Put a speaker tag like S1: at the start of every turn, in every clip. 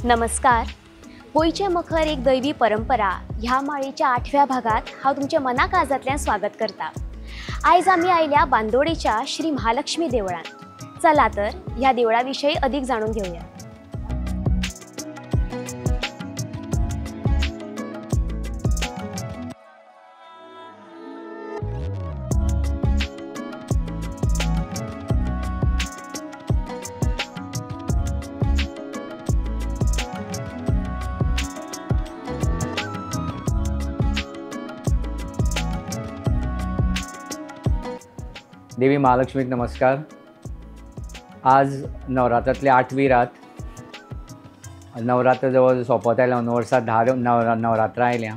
S1: नमस्कार. गोयचे मखर एक दैवी परंपरा ह्या माळेच्या 8व्या भागात हांव तुमच्या मना काळजांतल्यान स्वागत करता. आयज आमी आयल्या बांदोडेच्या श्री महालक्ष्मी देवळान. चला तर ह्या देवळा विशयी अधिक जाणून घेऊया.
S2: देवी महालक्ष्मीक नमस्कार. आज नवरात्रांतली 8वी रात. नवरात्र जवळ सोंपत आयल्या. वर्सां 10 नवरात्रां आयल्या.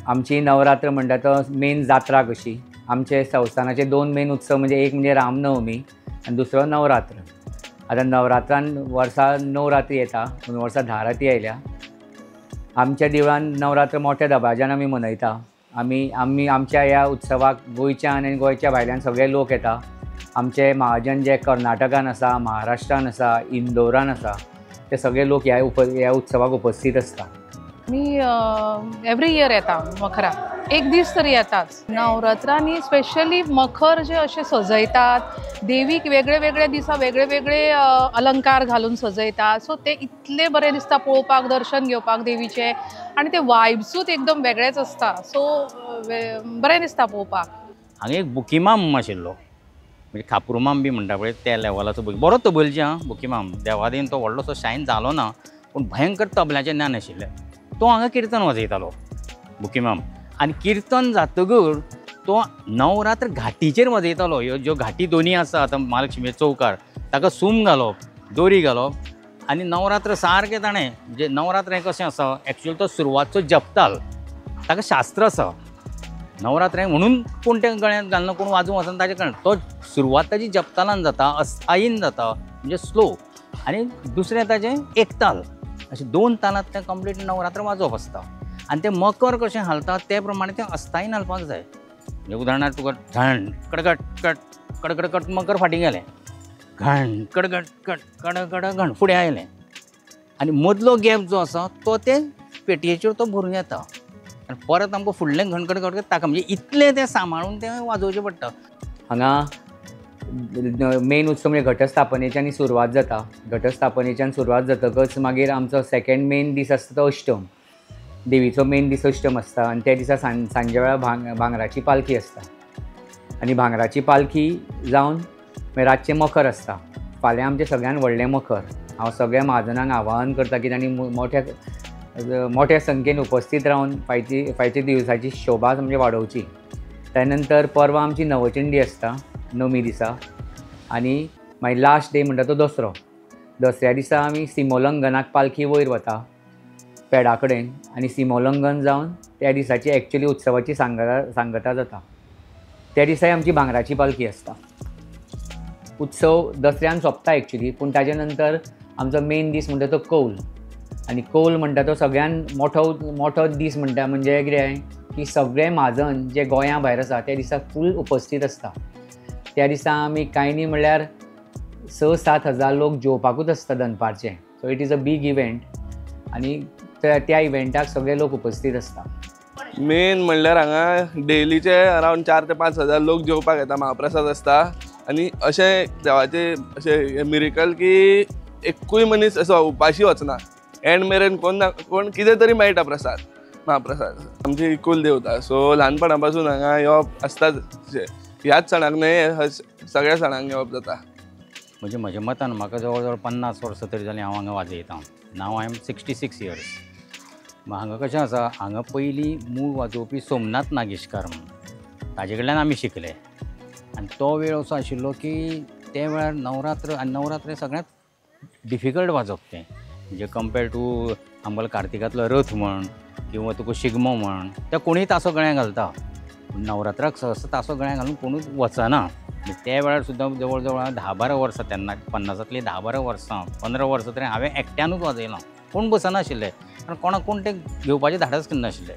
S2: आमची नवरात्र म्हणटा तो मेन जात्रा कशी. आमचे संस्थानाचे 2 मेन उत्सव म्हणजे एक म्हणजे रामनवमी आनी दुसरो नवरात्र. आतां नवरात्रान वर्सा 9 रात्री येता पूण वर्सा 10 राती आयल्या. आमच्या देवळान नवरात्र मोठ्या दबाज्यान आमी मनयता. आमच्या ह्या उत्सवाक गोंयच्यान आनी गोंयच्या भायल्यान सगळे लोक येता. आमचे महाजन जे कर्नाटकान आसा, महाराष्ट्रान आसा, इंदोरान आसा, ते सगळे लोक ह्या उत्सवाक उपस्थित आसता.
S3: मी एवरी इयर येता मखरा. एक दीस तरी येताच. नवरात्रांनी स्पेशली मखर जे असे सजयतात, देवीक वेगळे वेगळे दिसा वेगळे वेगळे अलंकार घालून सजयतात. सो ते इतले बरे दिसता पळोवपाक, दर्शन घेवपाक देवीचे. आणि ते वायब्सूच एकदम वेगळेच असता. सो बरें दिसता पळोवपाक.
S4: हांगा एक बुकीमाम आशिल्लो, म्हणजे खापुरमाम बी म्हणटा पळय त्या लेवलाचो बरो तबलजी. बुकीमाम देवादीन तो व्हडलोसो शायन जालो ना, पूण भयंकर तबल्याचें ज्ञान आशिल्लें. तो हांगा किर्तन वाजयतालो बुकीमाम. आनी किर्तन जातकर तो नवरात्र घाटीचेर वाजयतालो. ह्यो ज्यो घाटी दोनी आसा आतां महालक्ष्मी चौकार, ताका सूम घालप, दोरी घालप. आनी नवरात्र सारकें ताणें म्हणजे नवरात्र हें कशें आसा, एक्चुअली तो सुरवातचो जपताल, ताका शास्त्र आसा. नवरात्र म्हणून कोण तें गळ्यांत घालना, कोण वाजोवंक वचना ताजे कारण तो सुरवात ताजी जपतालान जाता, अस्थायीन जाता म्हणजे स्लो. आनी दुसरें ताजें एकताल. अशें 2 तालांत तें कंप्लीट नवरात्र वाजोवप आसता. आनी तें मकर कशें हालता ते प्रमाणे तें अस्थायीन हालपाक जाय. म्हणजे उदाहरणार्थ तुका घण कडकट कट कडकड कट मकर फाटीं गेलें, घण कडकट कट कडकड घण फुडें आयलें. आनी मदलो गॅप जो आसा तो ते पेटयेचेर तो भरून येता. आनी परत आमकां फुडलें घणकड कडकड ताका म्हणजे इतलें तें सांबाळून तें वाजोवचें पडटा.
S2: हांगा मेन उत्सव म्हणजे घटस्थापनेच्यान सुरवात जाता. घटस्थापनेच्यान सुरवात जातकच मागीर आमचो सेकेंड मेन दीस आसता तो अष्टम. देवीचो मेन दीस अष्टम आसता. आनी त्या दिसा सांजे वेळार भांगराची पालखी आसता. आनी भांगराची पालखी जावन मागीर रातचें मखर आसता. फाल्यां आमचें सगळ्यान व्हडलें मखर. हांव सगळ्या महाजनांक आवाहन करता की तांणी मोठ्या संख्येन उपस्थित रावन फायच्या दिवसाची शोभा म्हणजे वाडोवची. त्या नंतर परवा आमची नवचंडी आसता नवमी दिसा. आनी मागीर लास्ट डे म्हणटा तो दसरो. दसऱ्या दिसा आमी सिमोलंगनाक पालखी वयर वता पेडा कडेन. आनी सिमोलंगन जावन त्या दिसाची एक्चुअली उत्सवाची सांगता जाता. त्या दिसाय आमची भांगराची पालखी आसता. उत्सव दसऱ्यान सोंपता एक्चुअली, पूण ताजे नंतर आमचो मेन दीस म्हणटा तो कौल. आनी कौल म्हणटा तो सगळ्यान मोठो दीस म्हणटा म्हणजे कितें की सगळे महाजन जे गोंया भायर आसा त्या दिसा फूल उपस्थित आसता. त्या दिसा आमी कांय न्ही म्हणल्यार 6-7 हजार लोक जेवपाकूच आसता दनपारचे. So it is a big event. आनी त्या इव्हेंटाक सगळे लोक उपस्थित आसता.
S5: मेन म्हणल्यार हांगा डेलीचे अरावंड 4 ते 5 हजार लोक जेवपाक येता. महाप्रसाद आसता. आनी अशें देवाचें अशें मिरेकल की एकूय मनीस असो उपाशी वचना. एंड मेरेन कोण कितें तरी मेळटा प्रसाद, महाप्रसाद. आमची कुल देवता. सो ल्हानपणा पासून हांगा येवप आसताच. ह्याच सणाक न्हय, सगळ्या सणांक येवप जाता.
S4: म्हणजे म्हज्या मतान म्हाका जवळ जवळ 50 वर्सां तरी जालीं हांव हांगा वाजयतां. नाव आय एम 66 इयर्स. हांगा कशें आसा, हांगा पयलीं मूळ वाजोवपी सोमनाथ नागेशकार म्हणून ताजे कडल्यान आमी शिकले. आनी तो वेळ असो आशिल्लो की ते वेळार नवरात्र सगळ्यांत डिफिकल्ट वाजोवप तें. म्हणजे कम्पेर्ड टू आमकां कार्तिकांतलो रथ म्हण किंवा तुका शिगमो म्हण ते कोणूय तासो गळ्यांत घालता. नवरात्राक सहसा तासो गळ्यांत घालून कोणूच वचना. त्या वेळार सुद्दां जवळ जवळ 10-12 वर्सां तेन्ना 50तली 10-12 वर्सां 15 वर्सां तरी हांवें एकट्यानूच वाजयलां. कोण बसनाशिल्ले आनी कोणाक कोण तें घेवपाचें धाडस करनाशिल्ले.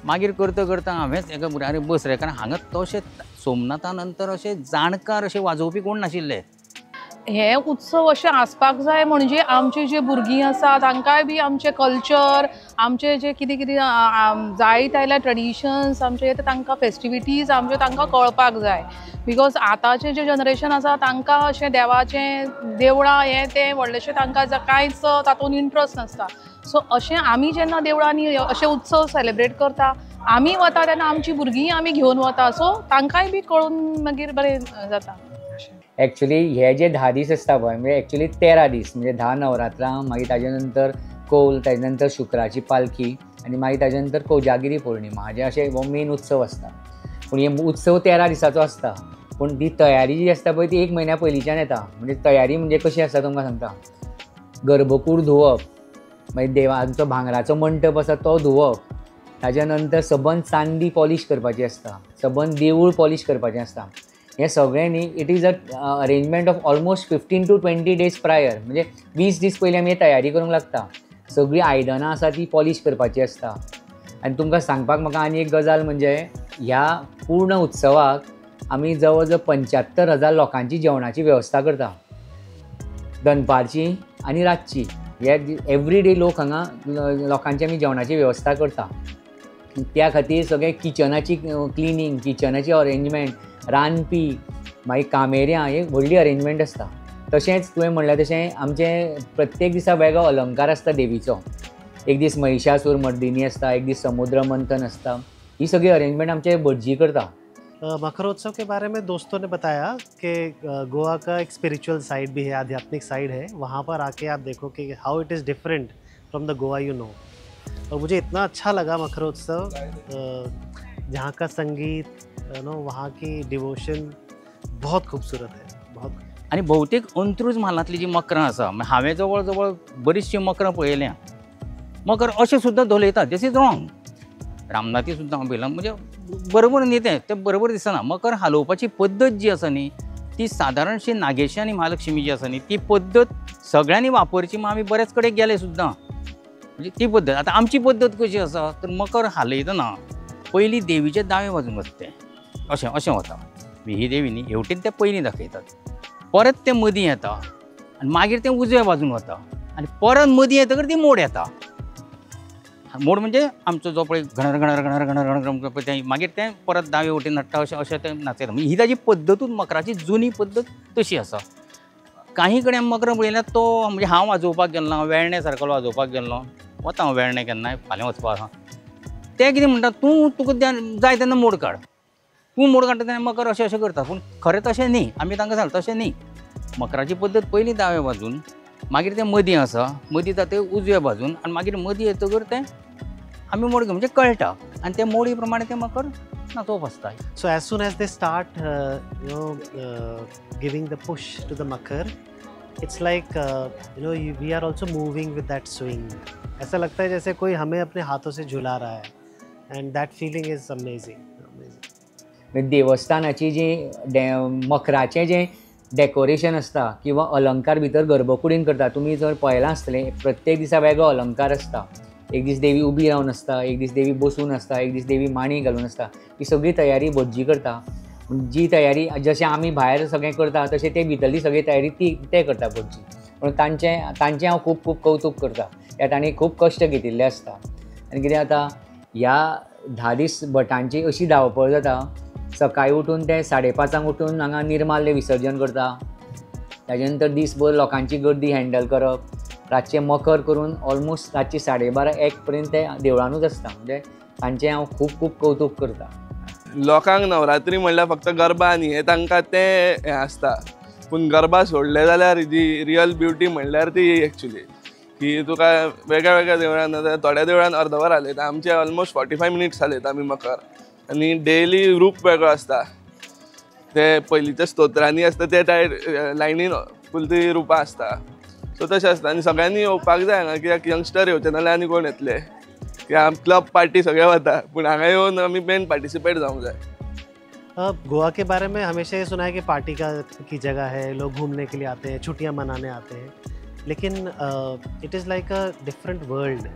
S4: मागीर करता करता हांवेंच एका भुरग्याक अरे बस रे, कारण हांगा तशें सोमनाथा नंतर अशें जाणकार अशें वाजोवपी कोण नाशिल्ले.
S3: हे उत्सव असे आसपाक जाय म्हणजे आमची जे भुरगीं आसा तांकांय बी आमचे कल्चर, आमचे जे कितें कितें जायत आयल्या ट्रेडिशन्स आमचे ते तांकां फेस्टिविटीज आमचे तांकां कळपाक जाय. बिकॉज आतांचे जे जनरेशन आसा तांकां अशें देवाचें देवळां हें तें व्हडलेशें तांकां कांयच तातूंत इंट्रस्ट नासता. सो अशें आमी जेन्ना देवळांनी अशे उत्सव सेलिब्रेट करता आमी वता तेन्ना आमची भुरगीं आमी घेवन वता. सो तांकांय बी कळून मागीर बरें जाता.
S2: ॲक्च्युली हे जे 10 दीस असता पळय म्हणजे ॲक्च्युली 13 दीस म्हणजे 10 नवरात्रां, मागीर ताजे नंतर कौल, ताजे नंतर शुक्राची पालखी आणि मागीर ताजे नंतर कोजागिरी पौर्णिमा हाजे अशे हो मेन उत्सव असता. पूण हे उत्सव 13 दिसाचो असता. पूण ती तयारी जी असता पळय ती 1 म्हयन्या पयलींच्यान येता. म्हणजे तयारी म्हणजे कशी आसता तुमकां सांगता. गर्भकूड धुवप, मागीर देवाचो भांगराचो मंटप आसा तो धुवप, ताज्या नंतर सबंद चांदी पॉलिश करपाची आसता, सबंद देवूळ पॉलिश करपाचें आसता. हे सगळें न्ही it is a arrangement of almost 15 to 20 days prior. म्हणजे 20 दीस पयलीं आमी तयारी करूंक लागता. सगळीं आयदनां आसा ती पॉलिश करपाची आसता. आनी तुमकां सांगपाक म्हाका आनी एक गजाल म्हणजे ह्या पूर्ण उत्सवाक आमी जवळ जवळ 75,000 लोकांची जेवणाची वेवस्था करता, दनपारची आनी रातची. हे एवरी लोक हांगा लोकांची आमी जेवणाची वेवस्था करता. त्या खातीर सगळें किचनाची क्लिनींग, किचनाची अरेंजमेंट, रांदपी, मागीर कामेऱ्यां, हे व्हडली अरेंजमेंट आसता. तशेंच तुवें म्हणलें तशें आमचे प्रत्येक दिसा वेगळो अलंकार आसता देवीचो. एक दीस महिषासूर मर्दिनी आसता, एक दीस समुद्र मंथन आसता. ही सगळी अरेंजमेंट आमचे भटजी करता.
S6: मकरोत्सव के बारे में दोस्तों ने बताया कि गोवा का एक स्पिरिचुअल साइड भी है, आध्यात्मिक साइड है. वहाँ पर आके आप देखो कि how it is different from the Goa you know. और मुझे इतना अच्छा लगा मकरोत्सव, जहाँ का संगीत वहाँ की डिवोशन बहुत खूबसूरत है, बहुत.
S4: आणि बहुतेक अंत्रुज म्हालांतली जी मकरां आसा, हांवें जवळ जवळ बरीचशीं मकरां पळयल्यां. मकर अशें सुद्दां धोलयतात. दिस इज रॉंग. रामनाथी सुद्दां हांव पळयलां. म्हणजे बरोबर न्ही ते बरोबर दिसना. मकर हालोवपाची पद्दत जी आसा न्ही ती सादारणशी नागेशी आनी महालक्ष्मी जी आसा न्ही ती पद्दत सगळ्यांनी वापरची. मग आमी बरेच कडेन गेले सुद्दां. म्हणजे ती पद्दत. आतां आमची पद्दत कशी आसा तर मकर हालयतना पयलीं देवीचे दावे बाजून वता तें अशें वता. ही देवी न्ही हेवटेन ते पयलीं दाखयतात, परत ते मदीं येता आनी मागीर तें उजव्या बाजून वता आनी परत मदीं येतकर ती मोड येता. मोड म्हणजे आमचो जो पळय घणर घणर घणर घणर घणर पळय तें मागीर तें परत दावे वटेन नडटा अशें तें नाचयता. म्हणजे ही ताजी पद्दतूच मकराची जुनी पद्दत तशी आसा. काही कडेन मकर पळयल्यार तो म्हणजे हांव वाजोवपाक गेल्लो, वेळणे सारको वाजोवपाक गेल्लो, वता हांव वेळणे केन्नाय फाल्यां वचपाक आसा. ते कितें म्हणटा तुका जाय तेन्ना मोड काड. तूं मोड काडटा तेन्ना मकर अशें अशें करता. पूण खरें तशें न्ही. आमी तांकां सांगता तशें न्ही. मकराची पद्दत पयलीं दावे बाजून, मागीर तें मदीं आसा, मदीं जाता तें उजव्या बाजून आनी मागीर मदीं येतकर तें आमी मोड म्हणजे कळटा आनी ते मोडी प्रमाणे तें मकर नाचोवप आसता.
S6: So as soon as they start giving the push to the makar, it's like we are also moving with that swing. ऐसा लगता है जैसे कोई हमें अपने हाथों से झुला रहा है. And that feeling is amazing.
S2: देवस्थानाची जी मकराचें जें डेकोरेशन आसता किंवा अलंकार भितर गर्भकुडीन करता. तुमी जर पळयलां आसतलें प्रत्येक दिसा वेगळो अलंकार आसता. एक दीस देवी उबी रावन आसता, एक दीस देवी बसून आसता, एक दीस देवी मांडी घालून आसता. ही सगळी तयारी भटजी करता. जी तयारी जशें आमी भायर सगळें करता तशें ते भितरली सगळी तयारी ते करता भटजी. पूण तांचें हांव खूब खूब कौतूक करता. कित्याक तांणी खूब कश्ट घेतिल्ले आसता. आनी कितें जाता ह्या 10 दीस भटांची अशी धांवपळ जाता. सकाळीं उठून ते 5:30 उठून हांगा निर्माल्य विसर्जन करता. ताजे नंतर दीसभर लोकांची गर्दी हँडल करप. रातचें मकर करून ऑलमोस्ट रातची 12:30-1 पर्यंत ते देवळानूच आसता. म्हणजे तांचें हांव खूब खूब कौतूक करता.
S5: लोकांक नवरात्री म्हणल्यार फक्त गरबा न्ही हे तांकां तें हें आसता. पूण गरबा सोडले जाल्यार जी रियल ब्युटी म्हणल्यार ती एक्चुली की तुका वेगळ्या वेगळ्या देवळान थोड्या देवळान अर्द वर हालयता. आमचे ऑलमोस्ट 45 मिनिट्स हालयता आमी मकर. आनी डेली रूप वेगळो आसता. ते पयलींच्या स्तोत्रांनी आसता ते लायनीन फूल ती रुपां आसता. सो तशें आसता. आनी सगळ्यांनी येवपाक जाय हांगा. कित्याक यंगस्टर येवचे नाल्यार आनी कोण येतले. कित्याक क्लब पार्टी सगळे वता पूण हांगा येवन आमी मेन पार्टिसिपेट जावंक जाय.
S6: गोवा के बारे में हमेशा ये सुना है कि पार्टी की जगह है, लोग घूमने के लिए आते हैं, छुट्टियां मनाने आते हैं. लेकिन it is like a different world.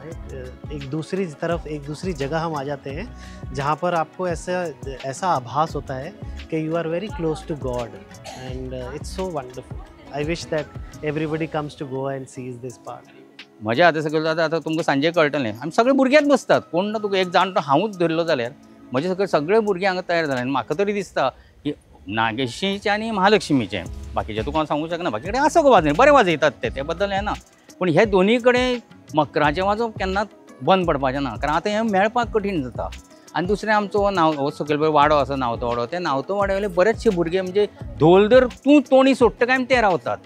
S6: एक दूसरी तरफ, एक दूसरी जगह हम आ जाते हैं जहाँ पर आपको ऐसा आभास होता है कि you are very close to God and it's so wonderful. I wish that everybody comes to Goa and sees this part.
S4: मजा आता सगळं आता तुमकां सांजे कळटलें आमी सगळे भुरगेच बसतात. कोण ना तुका एक जाणटो हांवूच धरलो जाल्यार म्हजे सगळे भुरगे हांगा तयार जाले. आनी म्हाका तरी दिसता की नागेशीचें आनी महालक्ष्मीचें बाकीचें तुका हांव सांगूंक शकना. बाकी कडेन आसा गो वाजय बरें वाजयतात ते बद्दल हें ना. पूण हे दोनी कडेन मकराचें वाजप केन्नाच बंद पडपाचें ना. कारण आतां हें मेळपाक कठीण जाता. आनी दुसरें आमचो हो सकयल पळय वाडो आसा नावतो वाडो, ते नावतो वाड्यावयले बरेचशे भुरगे म्हणजे धोल जर तूं तोणी सोडटा काय ते रावतात.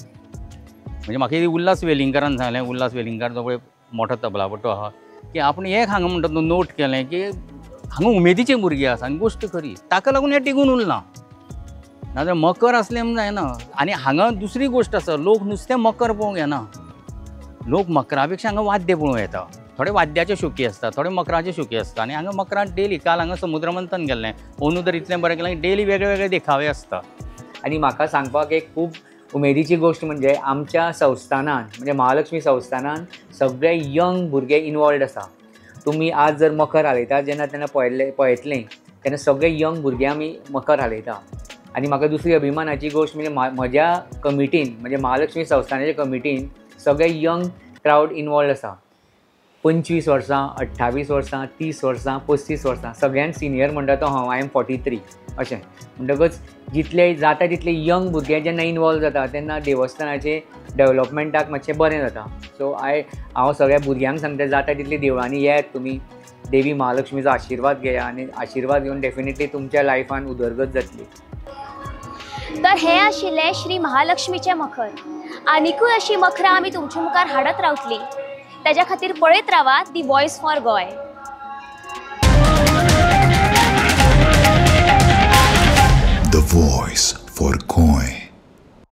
S4: म्हणजे म्हाका उल्हास वेलिंगरान सांगलें, उल्हास वेलिंगर जो पळय मोठो तबलापटू आहा, की आपण एक हांगा म्हणटा तो नोट केलें की हांगा उमेदीचे भुरगे आसा आनी गोश्ट खरी. ताका लागून हें टिकून उरलां. नाजाल्यार मकर असलें म्हण जायना. आनी हांगा दुसरी गोश्ट आसा, लोक नुस्तें मकर पळोवंक येना. लोक मकरा पेक्षा हांगा वाद्य पळोवंक येता. थोडे वाद्याचे शोकी आसता, थोडे मकराचे शोकी आसता. आनी हांगा मकरांत डेली काल हांगा समुद्र मंथन गेल्लें, अंदू तर इतलें बरें केलें की डेली वेगळे वेगळे देखावे आसता.
S2: आणि म्हाका सांगपाक एक खूब उमेदीची गोष्ट म्हणजे आमच्या संस्थानान म्हणजे महालक्ष्मी संस्थानान सगळे यंग भुरगे इनवॉल्ड आसा. तुमी आज जर मकर हालयता जेन्ना तेन्ना पळयतलें तेन्ना सगळे यंग भुरगे आमी मकर हालयता. आनी म्हाका दुसरी अभिमानाची गोष्ट म्हणजे म्हज्या कमिटीन म्हणजे महालक्ष्मी संस्थानाच्या कमिटीन सगळे यंग क्रावड इनवॉल्ड आसा. 25 वर्सां, 28 वर्सां, 30 वर्सां, 35 वर्सां. सगळ्यांत सिनियर म्हणटा तो हांव. आय एम 43 अशें. म्हणटकच जितले जाता तितले यंग भुरगे जेन्ना इनवॉल्व जाता तेन्ना देवस्थानाचे डेवलपमेंटाक मातशें बरें जाता. सो हांव सगळ्या भुरग्यांक सांगता जाता तितले देवळांनी येयात तुमी, देवी महालक्ष्मीचो आशिर्वाद घेया आनी आशिर्वाद घेवन डेफिनेटली तुमच्या लायफान उदरगत जातली.
S1: तर हे आशिल्ले श्री महालक्ष्मीचे मखर. आनिकूय अशी मखरां आमी तुमच्या मुखार हाडत रावतली. ताज्या खातीर पळयत रावा दी वॉयस फॉर गोय.
S7: The Voice for Goy.